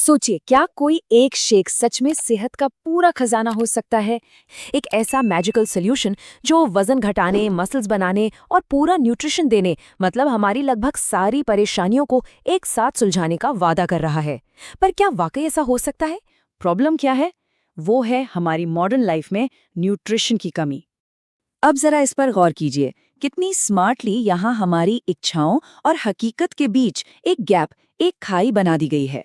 सोचिए, क्या कोई एक शेक सच में सेहत का पूरा खजाना हो सकता है? एक ऐसा मैजिकल सॉल्यूशन जो वजन घटाने, मसल्स बनाने और पूरा न्यूट्रिशन देने, मतलब हमारी लगभग सारी परेशानियों को एक साथ सुलझाने का वादा कर रहा है। पर क्या वाकई ऐसा हो सकता है? प्रॉब्लम क्या है? वो है हमारी मॉडर्न लाइफ में न्यूट्रिशन की कमी। अब जरा इस पर गौर कीजिए, कितनी स्मार्टली यहाँ हमारी इच्छाओं और हकीकत के बीच एक गैप, एक खाई बना दी गई है।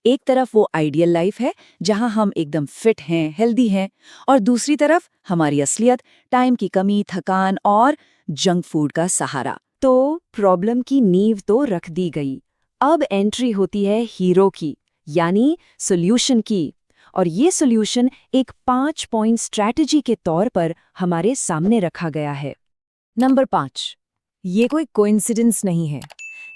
एक तरफ वो आइडियल लाइफ है जहाँ हम एकदम फिट हैं, हेल्दी हैं, और दूसरी तरफ हमारी असलियत, टाइम की कमी, थकान और जंक फूड का सहारा। तो प्रॉब्लम की नींव तो रख दी गई। अब एंट्री होती है हीरो की, यानी सॉल्यूशन की। और ये सॉल्यूशन एक 5 पॉइंट स्ट्रैटेजी के तौर पर हमारे सामने रखा गया है। नंबर 5, ये कोई कोइंसिडेंस नहीं है।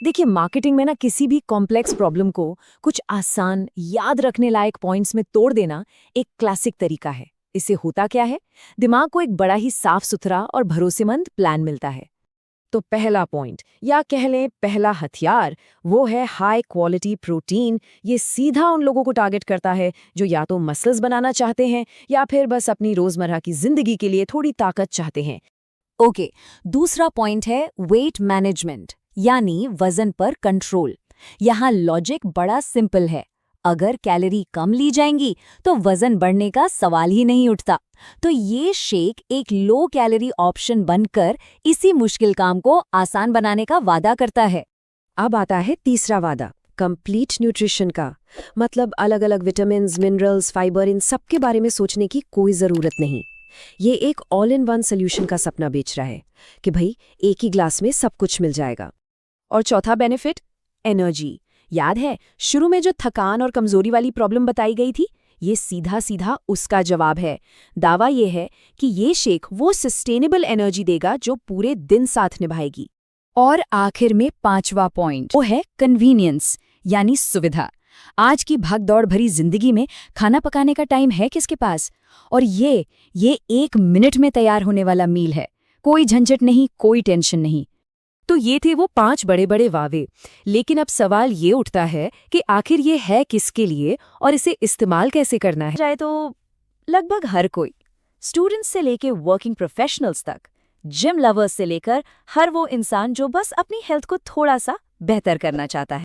देखिए, मार्केटिंग में ना किसी भी कॉम्प्लेक्स प्रॉब्लम को कुछ आसान, याद रखने लायक पॉइंट्स में तोड़ देना एक क्लासिक तरीका है। इससे होता क्या है? दिमाग को एक बड़ा ही साफ सुथरा और भरोसेमंद प्लान मिलता है। तो पहला पॉइंट, या कह लें पहला हथियार, वो है हाई क्वालिटी प्रोटीन। ये सीधा उन लोगों को टारगेट करता है जो या तो मसल्स बनाना चाहते हैं या फिर बस अपनी रोजमर्रा की जिंदगी के लिए थोड़ी ताकत चाहते हैं। ओके, दूसरा पॉइंट है वेट मैनेजमेंट, यानी वजन पर कंट्रोल। यहाँ लॉजिक बड़ा सिंपल है। अगर कैलोरी कम ली जाएंगी तो वजन बढ़ने का सवाल ही नहीं उठता। तो ये शेक एक लो कैलोरी ऑप्शन बनकर इसी मुश्किल काम को आसान बनाने का वादा करता है। अब आता है तीसरा वादा, कंप्लीट न्यूट्रिशन का। मतलब अलग अलग विटामिन, मिनरल्स, फाइबर, इन सब के बारे में सोचने की कोई ज़रूरत नहीं। ये एक ऑल इन वन सोल्यूशन का सपना बेच रहा है कि भाई एक ही ग्लास में सब कुछ मिल जाएगा। और चौथा बेनिफिट, एनर्जी। याद है शुरू में जो थकान और कमजोरी वाली प्रॉब्लम बताई गई थी? ये सीधा सीधा उसका जवाब है। दावा ये है कि ये शेक वो सस्टेनेबल एनर्जी देगा जो पूरे दिन साथ निभाएगी। और आखिर में पांचवा पॉइंट, वो है कन्वीनियंस, यानी सुविधा। आज की भागदौड़ भरी जिंदगी में खाना पकाने का टाइम है किसके पास? और ये 1 मिनट में तैयार होने वाला मील है। कोई झंझट नहीं, कोई टेंशन नहीं। तो ये थे वो 5 बड़े बड़े वावे। लेकिन अब सवाल ये उठता है कि आखिर ये है किसके लिए और इसे इस्तेमाल कैसे करना है? चाहे तो लगभग हर कोई, स्टूडेंट्स से लेके वर्किंग प्रोफेशनल्स तक, जिम लवर्स से लेकर हर वो इंसान जो बस अपनी हेल्थ को थोड़ा सा बेहतर करना चाहता है।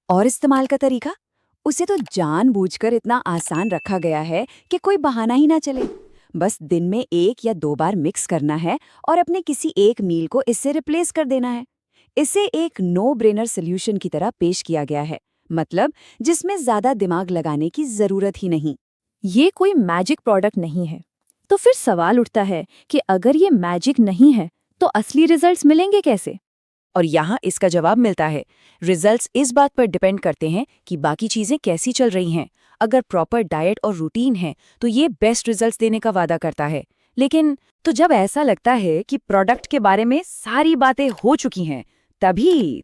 और इस्तेमाल का तरीका, उसे तो जानबूझकर इतना आसान रखा गया है कि कोई बहाना ही ना चले। बस दिन में 1 या 2 बार मिक्स करना है और अपने किसी एक मील को इससे रिप्लेस कर देना है। इसे एक नो ब्रेनर सोल्यूशन की तरह पेश किया गया है, मतलब जिसमें ज्यादा दिमाग लगाने की जरूरत ही नहीं। ये कोई मैजिक प्रोडक्ट नहीं है। तो फिर सवाल उठता है कि अगर ये मैजिक नहीं है तो असली रिजल्ट्स मिलेंगे कैसे? और यहाँ इसका जवाब मिलता है, रिजल्ट्स इस बात पर डिपेंड करते हैं कि बाकी चीजें कैसी चल रही हैं। अगर प्रॉपर डाइट और रूटीन है तो ये बेस्ट रिजल्ट्स देने का वादा करता है। लेकिन तो जब ऐसा लगता है कि प्रोडक्ट के बारे में सारी बातें हो चुकी हैं, तभी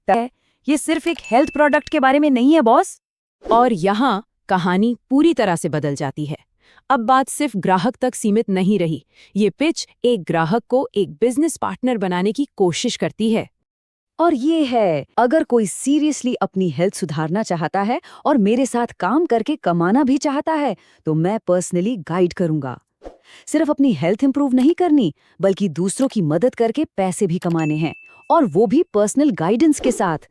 ये सिर्फ एक हेल्थ प्रोडक्ट के बारे में नहीं है बॉस। और यहाँ कहानी पूरी तरह से बदल जाती है। अब बात सिर्फ ग्राहक तक सीमित नहीं रही। ये पिच एक ग्राहक को एक बिजनेस पार्टनर बनाने की कोशिश करती है। और ये है, अगर कोई सीरियसली अपनी हेल्थ सुधारना चाहता है और मेरे साथ काम करके कमाना भी चाहता है तो मैं पर्सनली गाइड करूंगा। सिर्फ अपनी हेल्थ इंप्रूव नहीं करनी, बल्कि दूसरों की मदद करके पैसे भी कमाने हैं, और वो भी पर्सनल गाइडेंस के साथ।